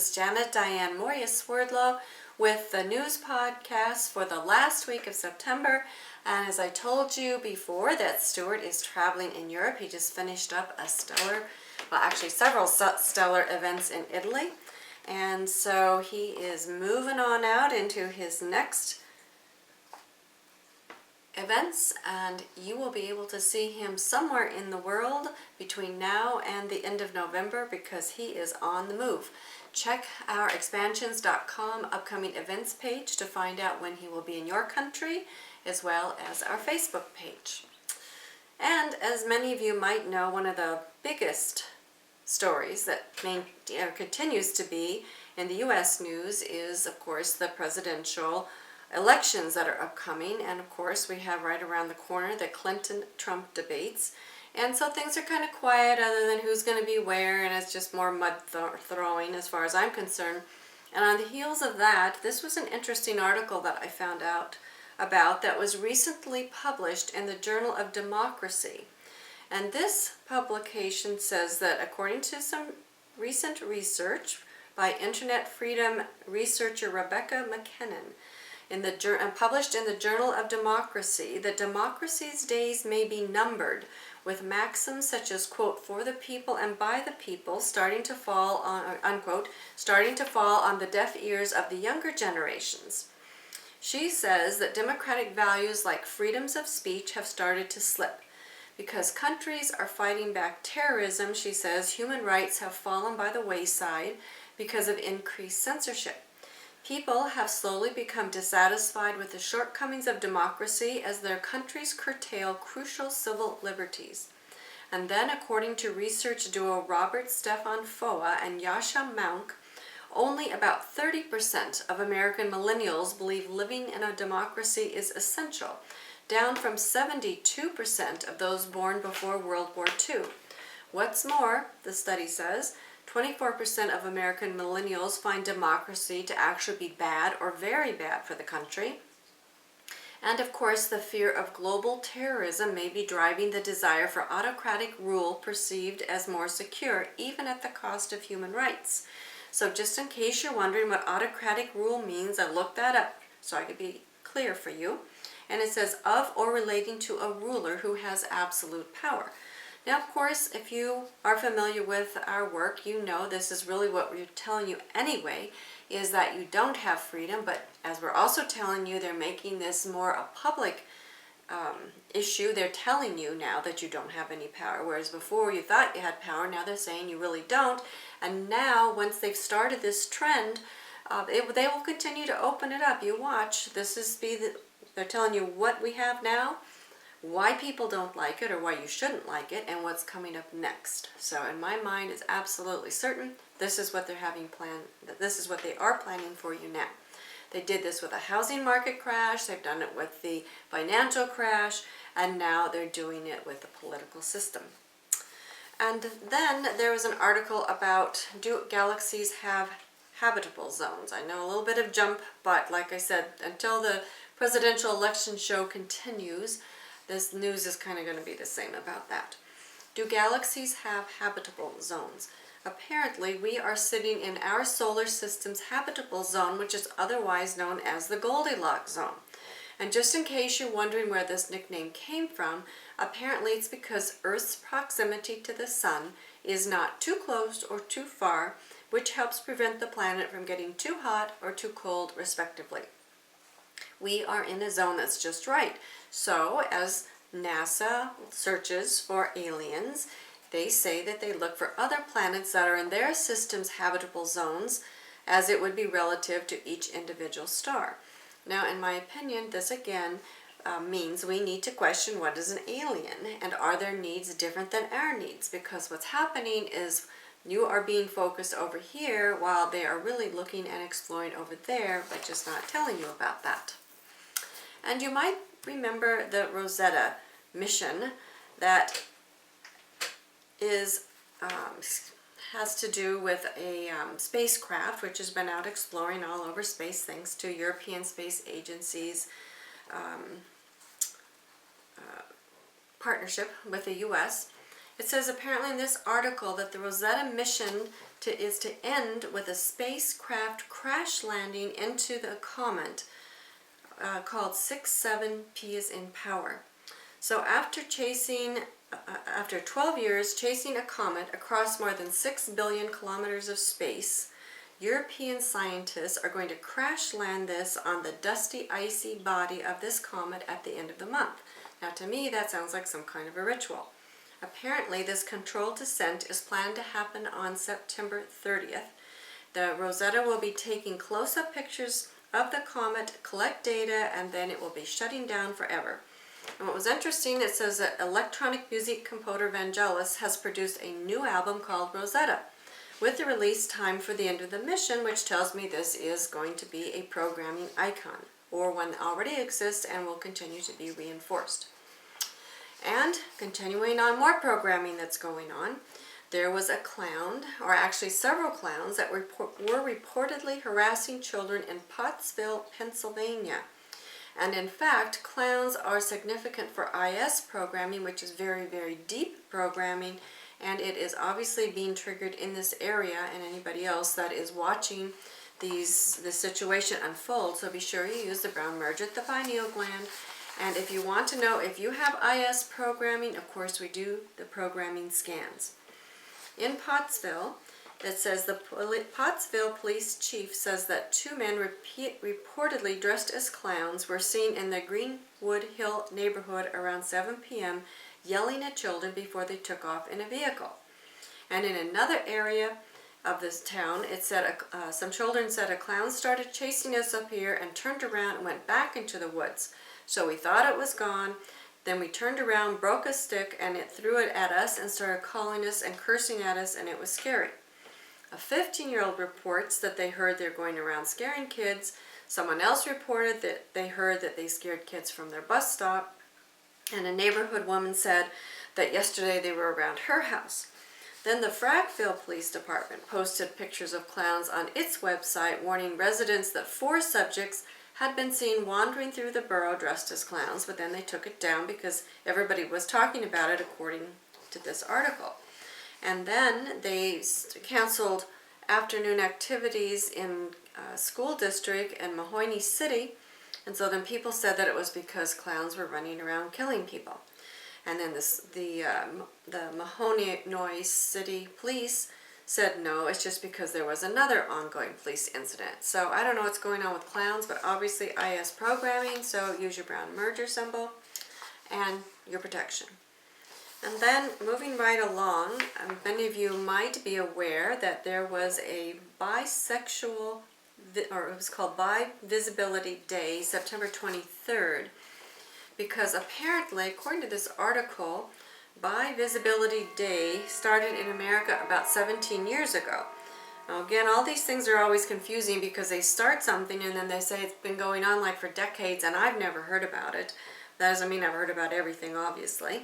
is Janet Diane Moria-Swerdlow with the news podcast for the last week of September. And as I told you before, that Stewart is traveling in Europe. He just finished up a several stellar events in Italy. And so he is moving on out into his next events, and you will be able to see him somewhere in the world between now and the end of November because he is on the move. Check our expansions.com upcoming events page to find out when he will be in your country, as well as our Facebook page. And as many of you might know, one of the biggest stories that continues to be in the U.S. news is, of course, the presidential elections that are upcoming. And of course, we have right around the corner the Clinton-Trump debates. And so things are kind of quiet other than who's going to be where, and it's just more mud throwing as far as I'm concerned. And on the heels of that, this was an interesting article that I found out about that was recently published in the Journal of Democracy. And this publication says that according to some recent research by Internet freedom researcher Rebecca McKinnon, published in the Journal of Democracy, that democracy's days may be numbered, with maxims such as, quote, for the people and by the people starting to fall on, unquote, starting to fall on the deaf ears of the younger generations. She says that democratic values like freedoms of speech have started to slip. Because countries are fighting back terrorism, she says, human rights have fallen by the wayside because of increased censorship. People have slowly become dissatisfied with the shortcomings of democracy as their countries curtail crucial civil liberties. And then, according to research duo Robert Stefan Foa and Yasha Mounk, only about 30% of American millennials believe living in a democracy is essential, down from 72% of those born before World War II. What's more, the study says, 24% of American millennials find democracy to actually be bad or very bad for the country. And of course, the fear of global terrorism may be driving the desire for autocratic rule perceived as more secure, even at the cost of human rights. So just in case you're wondering what autocratic rule means, I looked that up so I could be clear for you. And it says, of or relating to a ruler who has absolute power. Now, of course, if you are familiar with our work, you know this is really what we're telling you anyway, is that you don't have freedom, but as we're also telling you, they're making this more a public issue. They're telling you now that you don't have any power, whereas before you thought you had power, now they're saying you really don't. And now, once they've started this trend, they will continue to open it up. You watch. They're telling you what we have now, why people don't like it or why you shouldn't like it, and what's coming up next. So in my mind, it's absolutely certain this is what they're having planned, that this is what they are planning for you now. They did this with a housing market crash, they've done it with the financial crash, and now they're doing it with the political system. And then there was an article about, do galaxies have habitable zones? I know a little bit of jump, but like I said, until the presidential election show continues, this news is kind of going to be the same about that. Do galaxies have habitable zones? Apparently, we are sitting in our solar system's habitable zone, which is otherwise known as the Goldilocks zone. And just in case you're wondering where this nickname came from, apparently it's because Earth's proximity to the sun is not too close or too far, which helps prevent the planet from getting too hot or too cold, respectively. We are in a zone that's just right. So as NASA searches for aliens, they say that they look for other planets that are in their system's habitable zones, as it would be relative to each individual star. Now, in my opinion, this again means we need to question what is an alien, and are their needs different than our needs? Because what's happening is you are being focused over here while they are really looking and exploring over there, but just not telling you about that. And you might remember the Rosetta mission that is has to do with a spacecraft which has been out exploring all over space thanks to European Space Agency's partnership with the U.S. It says apparently in this article that the Rosetta mission is to end with a spacecraft crash landing into the comet called 67P is in power. So after 12 years chasing a comet across more than 6 billion kilometers of space, European scientists are going to crash land this on the dusty, icy body of this comet at the end of the month. Now to me that sounds like some kind of a ritual. Apparently this controlled descent is planned to happen on September 30th. The Rosetta will be taking close-up pictures of the comet, collect data, and then it will be shutting down forever. And what was interesting, it says that electronic music composer Vangelis has produced a new album called Rosetta, with the release time for the end of the mission, which tells me this is going to be a programming icon, or one that already exists and will continue to be reinforced. And continuing on more programming that's going on, there was a clown, or actually several clowns, that were reportedly harassing children in Pottsville, Pennsylvania. And in fact, clowns are significant for IS programming, which is very, very deep programming, and it is obviously being triggered in this area and anybody else that is watching this situation unfold. So be sure you use the brown merge at the pineal gland. And if you want to know if you have IS programming, of course we do the programming scans. In Pottsville, it says the Pottsville police chief says that 2 men reportedly dressed as clowns were seen in the Greenwood Hill neighborhood around 7 p.m. yelling at children before they took off in a vehicle. And in another area of this town, it said some children said a clown started chasing us up here and turned around and went back into the woods. So we thought it was gone. Then we turned around, broke a stick, and it threw it at us and started calling us and cursing at us, and it was scary. A 15-year-old reports that they heard they're going around scaring kids. Someone else reported that they heard that they scared kids from their bus stop. And a neighborhood woman said that yesterday they were around her house. Then the Frackville Police Department posted pictures of clowns on its website, warning residents that 4 subjects had been seen wandering through the borough dressed as clowns, but then they took it down because everybody was talking about it according to this article. And then they canceled afternoon activities in a school district in Mahoney City, and so then people said that it was because clowns were running around killing people. And then the Mahoney City Police said no, it's just because there was another ongoing police incident. So I don't know what's going on with clowns, but obviously IS programming, so use your brown merger symbol and your protection. And then moving right along, many of you might be aware that there was a bisexual, or it was called Bi Visibility Day, September 23rd, because apparently, according to this article, Bi Visibility Day started in America about 17 years ago. Now again, all these things are always confusing because they start something and then they say it's been going on like for decades and I've never heard about it. That doesn't mean I've heard about everything, obviously.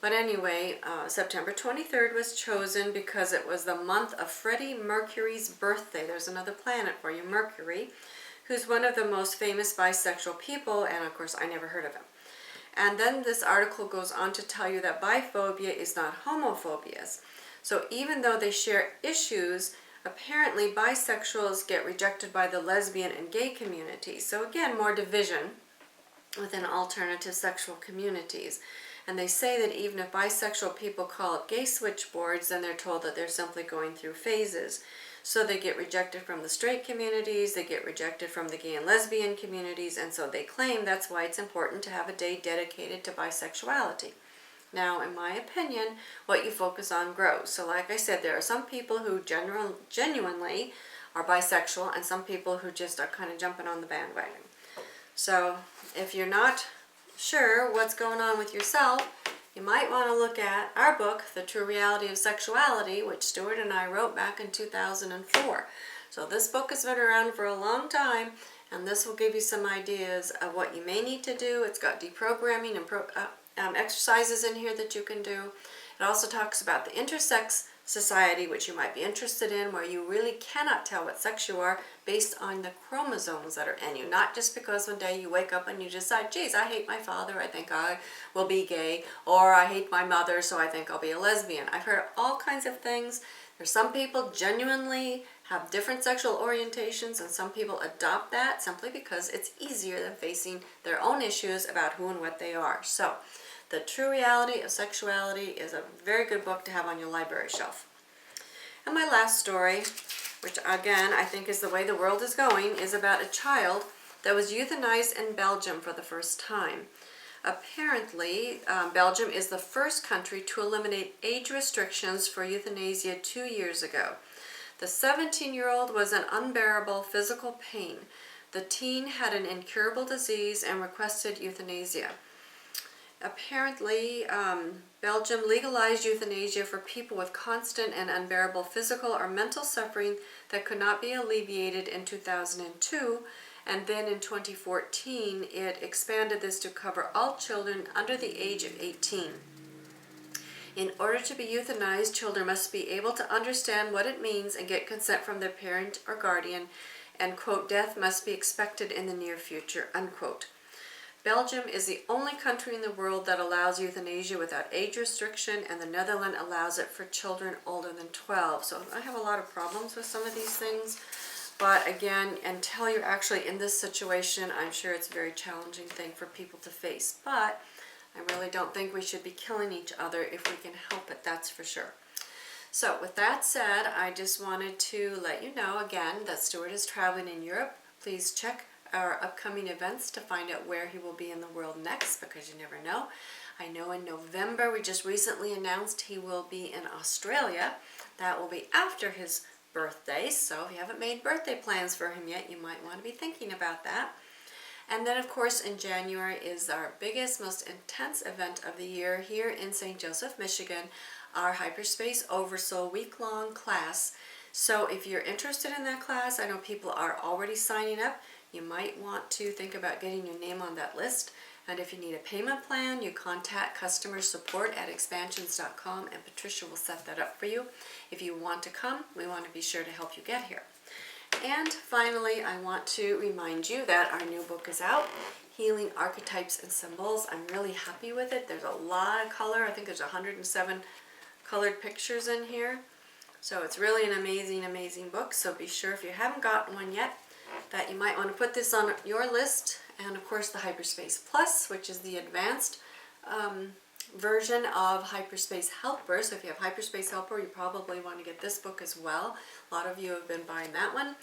But anyway, September 23rd was chosen because it was the month of Freddie Mercury's birthday. There's another planet for you, Mercury, who's one of the most famous bisexual people, and of course I never heard of him. And then this article goes on to tell you that biphobia is not homophobia. So even though they share issues, apparently bisexuals get rejected by the lesbian and gay communities. So again, more division within alternative sexual communities. And they say that even if bisexual people call up gay switchboards, then they're told that they're simply going through phases. So they get rejected from the straight communities, they get rejected from the gay and lesbian communities, and so they claim that's why it's important to have a day dedicated to bisexuality. Now, in my opinion, what you focus on grows. So like I said, there are some people who genuinely are bisexual and some people who just are kind of jumping on the bandwagon. So if you're not sure what's going on with yourself, you might want to look at our book, The True Reality of Sexuality, which Stewart and I wrote back in 2004. So this book has been around for a long time, and this will give you some ideas of what you may need to do. It's got deprogramming and exercises in here that you can do. It also talks about the intersex society, which you might be interested in, where you really cannot tell what sex you are based on the chromosomes that are in you. Not just because one day you wake up and you decide, geez, I hate my father, I think I will be gay, or I hate my mother, so I think I'll be a lesbian. I've heard all kinds of things There's some people genuinely have different sexual orientations, and some people adopt that simply because it's easier than facing their own issues about who and what they are. So, The True Reality of Sexuality is a very good book to have on your library shelf. And my last story, which again I think is the way the world is going, is about a child that was euthanized in Belgium for the first time. Apparently, Belgium is the first country to eliminate age restrictions for euthanasia 2 years ago. The 17-year-old was in unbearable physical pain. The teen had an incurable disease and requested euthanasia. Apparently, Belgium legalized euthanasia for people with constant and unbearable physical or mental suffering that could not be alleviated in 2002, and then in 2014 it expanded this to cover all children under the age of 18. In order to be euthanized, children must be able to understand what it means and get consent from their parent or guardian, and, quote, death must be expected in the near future, unquote. Belgium is the only country in the world that allows euthanasia without age restriction, and the Netherlands allows it for children older than 12. So I have a lot of problems with some of these things, but again, until you're actually in this situation, I'm sure it's a very challenging thing for people to face. But I really don't think we should be killing each other if we can help it, that's for sure. So with that said, I just wanted to let you know again that Stewart is traveling in Europe. Please check our upcoming events to find out where he will be in the world next, because you never know. I know in November, we just recently announced he will be in Australia. That will be after his birthday, so if you haven't made birthday plans for him yet, you might want to be thinking about that. And then, of course, in January is our biggest, most intense event of the year here in St. Joseph, Michigan, our Hyperspace Oversoul week-long class. So if you're interested in that class, I know people are already signing up. You might want to think about getting your name on that list. And if you need a payment plan, you contact customer support at expansions.com and Patricia will set that up for you. If you want to come, we want to be sure to help you get here. And finally, I want to remind you that our new book is out, Healing Archetypes and Symbols. I'm really happy with it. There's a lot of color. I think there's 107 colored pictures in here. So it's really an amazing, amazing book. So be sure, if you haven't gotten one yet, that you might want to put this on your list. And of course the Hyperspace Plus, which is the advanced version of Hyperspace Helper. So if you have Hyperspace Helper, you probably want to get this book as well. A lot of you have been buying that one.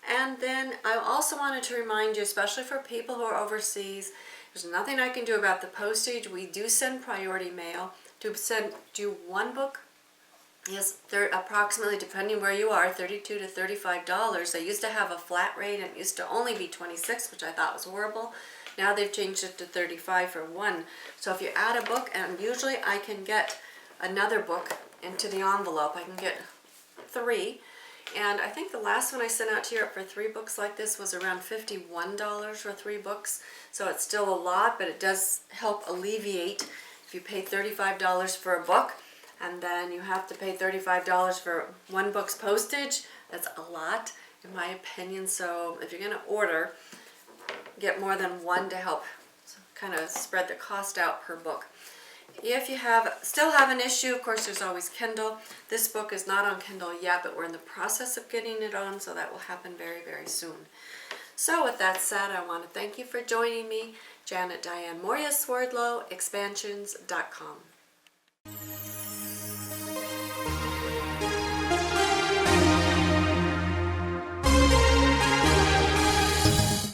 And then I also wanted to remind you, especially for people who are overseas, there's nothing I can do about the postage. We do send priority mail. To send you one book, yes, approximately, depending where you are, $32 to $35. They used to have a flat rate, and it used to only be $26, which I thought was horrible. Now they've changed it to $35 for one. So if you add a book, and usually I can get another book into the envelope. I can get 3. And I think the last one I sent out to Europe for 3 books like this was around $51 for 3 books. So it's still a lot, but it does help alleviate if you pay $35 for a book and then you have to pay $35 for one book's postage. That's a lot, in my opinion. So if you're going to order, get more than one to help kind of spread the cost out per book. If you still have an issue, of course, there's always Kindle. This book is not on Kindle yet, but we're in the process of getting it on, so that will happen very, very soon. So with that said, I want to thank you for joining me. Janet Diane Moria Swerdlow, expansions.com.